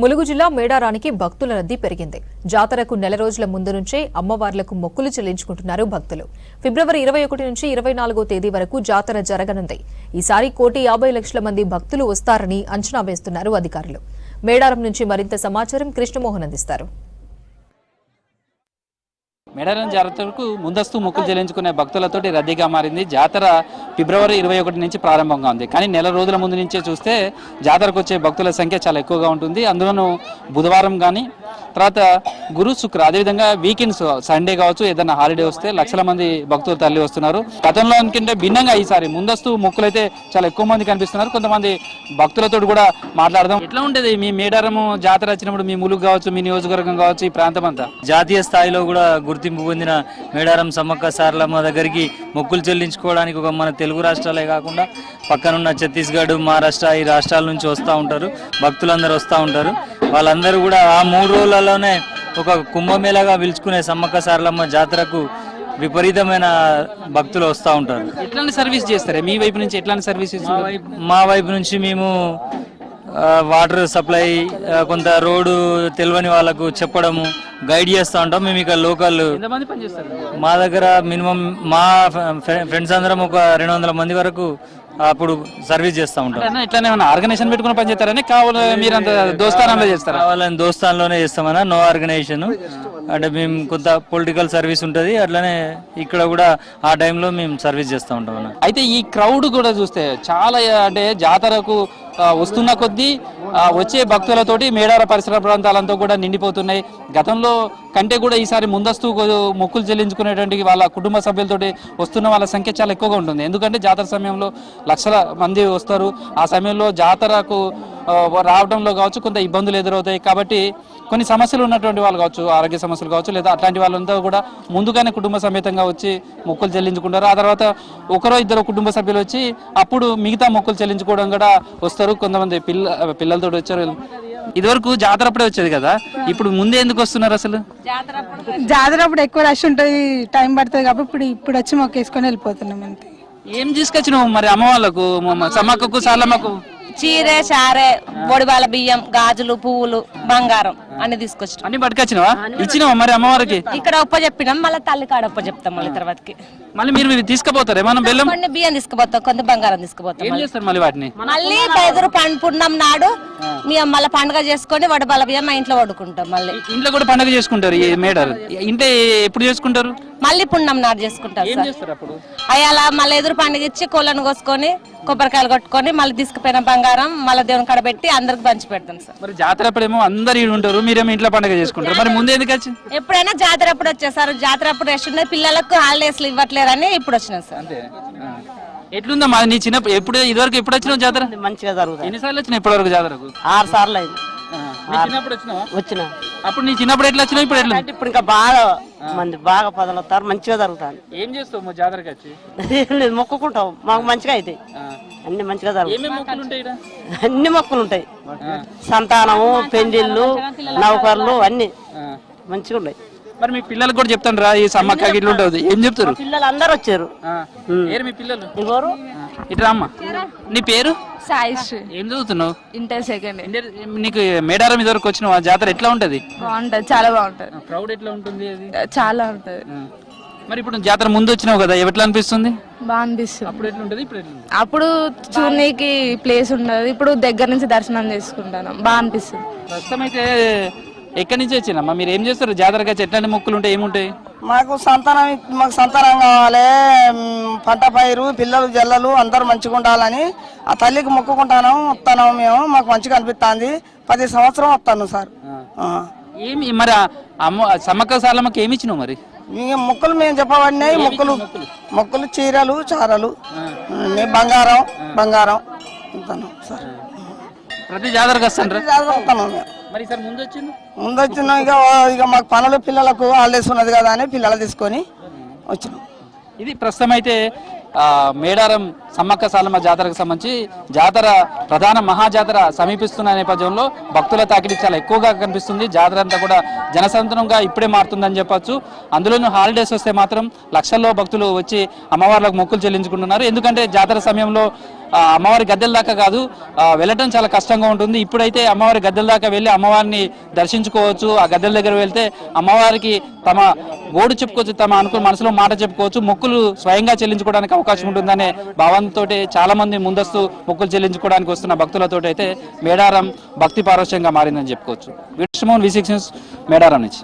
ములుగు జిల్లా మేడారానికి భక్తుల రద్దీ పెరిగింది. జాతరకు నెల రోజుల ముందు నుంచే అమ్మవార్లకు మొక్కులు చెల్లించుకుంటున్నారు భక్తులు. ఫిబ్రవరి 21 నుంచి 24వ తేదీ వరకు జాతర జరగనుంది. ఈసారి 1,50,00,000 మంది భక్తులు వస్తారని అంచనా వేస్తున్నారు అధికారులు. మేడారం నుంచి మరింత సమాచారం కృష్ణమోహన్ అందిస్తారు. మేడారం జాతరకు ముందస్తు మొక్కులు చెల్లించుకునే భక్తులతోటి రద్దీగా మారింది. జాతర ఫిబ్రవరి 21 నుంచి ప్రారంభంగా ఉంది. కానీ నెల రోజుల ముందు నుంచే చూస్తే జాతరకు వచ్చే భక్తుల సంఖ్య చాలా ఎక్కువగా ఉంటుంది. అందులోనూ బుధవారం కానీ తర్వాత గురు శుక్ర అదేవిధంగా వీకెండ్స్ సండే కావచ్చు ఏదైనా హాలిడే వస్తే లక్షల మంది భక్తులు తరలి వస్తున్నారు. గతంలో అనుకుంటే భిన్నంగా ఈసారి ముందస్తు మొక్కులు అయితే చాలా ఎక్కువ మంది కనిపిస్తున్నారు. కొంతమంది భక్తులతో కూడా మాట్లాడదాం. ఎట్లా ఉండేది మీ మేడారం జాతర వచ్చినప్పుడు మీ ములుగు కావచ్చు మీ నియోజకవర్గం కావచ్చు ఈ ప్రాంతం అంతా? జాతీయ స్థాయిలో కూడా గుర్తింపు పొందిన మేడారం సమ్మక్క సారలమ్మ దగ్గరికి మొక్కులు చెల్లించుకోవడానికి ఒక మన తెలుగు రాష్ట్రాలే కాకుండా పక్కనున్న ఛత్తీస్గఢ్ మహారాష్ట్ర ఈ రాష్ట్రాల నుంచి వస్తూ ఉంటారు. భక్తులందరూ వస్తూ ఉంటారు. వాళ్ళందరూ కూడా ఆ 3 రోజులలోనే ఒక కుంభమేళగా పిలుచుకునే సమ్మక్క సారలమ్మ జాతరకు విపరీతమైన భక్తులు వస్తూ ఉంటారు. ఎట్లాంటి సర్వీస్ చేస్తారా మీ వైపు నుంచి? ఎట్లాంటి సర్వీస్? మా వైపు నుంచి మేము వాటర్ సప్లై, కొంత రోడ్డు తెలియని వాళ్ళకు చెప్పడము, గైడ్ చేస్తూ ఉంటాం. మేము ఇక లోకల్ మా దగ్గర మినిమం మా ఫ్రెండ్స్ అందరం ఒక 200 మంది వరకు అప్పుడు సర్వీస్ చేస్తూ ఉంటాం. ఇట్లానే ఆర్గనైజేషన్ పెట్టుకుని పని చేస్తారని కావాలని మీరు అంత దోస్తానంలో చేస్తారు? కావాలని దోస్తాన్లోనే చేస్తామన్నా, నో ఆర్గనైజేషన్. అంటే మేము కొంత పొలిటికల్ సర్వీస్ ఉంటుంది, అట్లనే ఇక్కడ కూడా ఆ టైంలో మేము సర్వీస్ చేస్తూ ఉంటాం అన్న. అయితే ఈ క్రౌడ్ కూడా చూస్తే చాలా అంటే జాతరకు వస్తున్న కొద్దీ వచ్చే భక్తులతోటి మేడార పరిసర ప్రాంతాలంతా కూడా నిండిపోతున్నాయి. గతంలో కంటే కూడా ఈసారి ముందస్తు మొక్కులు చెల్లించుకునేటువంటి వాళ్ళ కుటుంబ సభ్యులతోటి వస్తున్న వాళ్ళ సంఖ్య చాలా ఎక్కువగా ఉంటుంది. ఎందుకంటే జాతర సమయంలో లక్షల మంది వస్తారు. ఆ సమయంలో జాతరకు రావడంలో కావచ్చు కొంత ఇబ్బందులు ఎదురవుతాయి. కాబట్టి కొన్ని సమస్యలు ఉన్నటువంటి వాళ్ళు కావచ్చు, ఆరోగ్య సమస్యలు కావచ్చు, లేదా అట్లాంటి వాళ్ళంతా కూడా ముందుగానే కుటుంబ సమేతంగా వచ్చి మొక్కులు చెల్లించుకుంటారు. ఆ తర్వాత ఒకరో ఇద్దరు కుటుంబ సభ్యులు వచ్చి అప్పుడు మిగతా మొక్కులు చెల్లించుకోవడం కూడా వస్తారు. కొంతమంది పిల్లలతో వచ్చారు. ఇదివరకు జాతర అప్పుడే వచ్చేది కదా, ఇప్పుడు ముందే ఎందుకు వస్తున్నారు అసలు? జాతర అప్పుడు ఎక్కువ రష్ ఉంటుంది, టైం పడుతుంది కాబట్టి ఇప్పుడు వచ్చి మొక్కేసుకొని వెళ్ళిపోతున్నాం అంతే. ఏం తీసుకొచ్చినావు మరి అమ్మ వాళ్ళకు, సమ్మక్కకు సారలమ్మకు? చీరే, చారే, బొడిబాల బియ్యం, గాజులు, పువ్వులు, బంగారం అన్ని తీసుకొచ్చాం. అన్ని పట్టుకొచ్చినావా? ఇచ్చినావా మరి అమ్మవారికి? ఇక్కడ ఒప్ప చెప్పినాం, మళ్ళీ తల్లి కాడ ఒప్ప చెప్తాం. మళ్ళీ తర్వాతకి మళ్ళీ మీరు తీసుకుపోతారు ఏమన్నా? బెల్లం కొన్ని బియ్యం తీసుకుపోతాం, కొంత బంగారం తీసుకుపోతాం. ఏం చేస్తారు మళ్ళీ వాటిని? మళ్ళీ ఎదురు పున్నం నాడు మేము మళ్ళీ పండుగ చేసుకొని వడబాల బియ్యం మా ఇంట్లో వండుకుంటాం. మళ్ళీ ఇంట్లో కూడా పండుగ చేసుకుంటారు ఈ మేడారు. ఇంటే ఎప్పుడు చేసుకుంటారు? మళ్ళీ పున్నం నాడు చేసుకుంటారు. అయ్యాల మళ్ళీ ఎదురు పండుగ ఇచ్చి కోళ్ళను కోసుకొని కొబ్బరికాయలు కొట్టుకొని మళ్ళీ తీసుకుపోయిన బంగారం మళ్ళీ దేవుని కాడ పెట్టి అందరికి పంచి పెడతాం సార్. మరి జాతర అప్పుడేమో అందరు ఉంటారు, మీరేమో ఇంట్లో పండుగ చేసుకుంటారు. మరి ముందు ఎందుకు వచ్చి? ఎప్పుడైనా జాతర అప్పుడు వచ్చేసారు. జాతర అప్పుడు రెస్ట్ ఉన్నది, పిల్లలకు హాలిడేస్ ఇవ్వట్లేరని ఇప్పుడు వచ్చినాం సార్. ఎట్లుందా మా నీ చిన్న ఎప్పుడు ఇదివరకు ఎప్పుడు వచ్చినావు జాతర? మంచిగా జరుగుతుంది. ఎన్నిసార్లు వచ్చినావు ఇప్పటి వరకు జాతరకు? 6 సార్లు అయింది. వచ్చిన అప్పుడు నీ చిన్నప్పుడు ఎట్లా వచ్చినావు, ఇప్పుడు ఎట్లా? ఇప్పుడు ఇంకా బాగా మంది బాగా పదలవుతారు, మంచిగా జరుగుతుంది. ఏం చేస్తావు జాతరకి వచ్చి? మొక్కుకుంటాం, మాకు మంచిగా అవుతాయి. అన్ని మంచిగా జరుగుతాయి. అన్ని మొక్కులు ఉంటాయి. సంతానము, పెళ్లిళ్ళు, నౌకర్లు అన్ని మంచిగా ఉన్నాయి. మరి మీ పిల్లలకు కూడా చెప్తాను రా ఈ సమ్మక్క ఇట్లా ఉంటుంది. ఏం చెప్తారు? పిల్లలు అందరు వచ్చారు. మీ పిల్లలు ఎవరు? ఇట్లా అమ్మ, నీ పేరు? సాయిశ్రీ. ఏం చదువుతున్నావు? Inter second. నీకు మేడారం ఇదివరకు వచ్చిన జాతర ఎట్లా ఉంటది? బాగుంటది, చాలా బాగుంటది. క్రౌడ్ ఎట్లా ఉంటుంది? చాలా ఉంటది. మరి ఇప్పుడు జాతర ముందు వచ్చినావు కదా, ఎట్లా అనిపిస్తుంది? బాగా అనిపిస్తుంది. అప్పుడు ఎట్లా ఉంటది, ఇప్పుడు ఎట్లా? అప్పుడు చూడనీకి ప్లేస్ ఉండదు, ఇప్పుడు దగ్గర నుంచి దర్శనం చేసుకుంటాను, బాగా అనిపిస్తుంది. ప్రస్తుతం అయితే ఎక్కడి నుంచి వచ్చినమ్మా? మీరు ఏం చేస్తారు జాతరగా? ఎట్లాంటి మొక్కులు ఉంటాయి, ఏముంటాయి? మాకు సంతానం కావాలి, పంట పైరు, పిల్లలు జల్లలు అందరూ మంచిగా ఉండాలని ఆ తల్లికి మొక్కుకుంటాను. వస్తాను మేము, మాకు మంచిగా అనిపిస్తుంది. 10 సంవత్సరం వస్తాను సార్. ఏమి మరి అమ్మ సమ్మక్క సారలమ్మకి ఏమి ఇచ్చినావు మరి? మొక్కులు మేము చెప్పబడినాయి. మొక్కులు చీరలు, చారలు, బంగారం ఇస్తాను సార్. ప్రతి జాతరకు వస్తాను. మరి ముందు వచ్చినాం. ఇక మాకు పనులు, పిల్లలకు హాలిడేస్ ఉన్నది కదా అని పిల్లలు తీసుకొని వచ్చినాం. ఇది ప్రస్తుతం అయితే మేడారం సమ్మక్క సారలమ్మ జాతరకు సంబంధించి జాతర ప్రధాన మహాజాతర సమీపిస్తున్న నేపథ్యంలో భక్తుల తాకిడి చాలా ఎక్కువగా కనిపిస్తుంది. జాతర అంతా కూడా జనసంద్రంగా ఇప్పుడే మారుతుందని చెప్పొచ్చు. అందులోనూ హాలిడేస్ వస్తే మాత్రం లక్షల్లో భక్తులు వచ్చి అమ్మవార్లకు మొక్కులు చెల్లించుకుంటున్నారు. ఎందుకంటే జాతర సమయంలో అమ్మవారి గద్దెల దాకా కాదు వెళ్ళటం చాలా కష్టంగా ఉంటుంది. ఇప్పుడైతే అమ్మవారి గద్దెల దాకా వెళ్ళి అమ్మవారిని దర్శించుకోవచ్చు. ఆ గద్దెల దగ్గర వెళ్తే అమ్మవారికి తమ గోడు చెప్పుకోవచ్చు, తమ మనసులో మాట చెప్పుకోవచ్చు, మొక్కులు స్వయంగా చెల్లించుకోవడానికి అవకాశం ఉంటుందనే భావంతో చాలా మంది ముందస్తు మొక్కులు చెల్లించుకోవడానికి వస్తున్న భక్తులతో అయితే మేడారం భక్తి పారవశ్యంగా మారిందని చెప్పుకోవచ్చు. విష్ణుమోహన్, V6 న్యూస్, మేడారం నుంచి.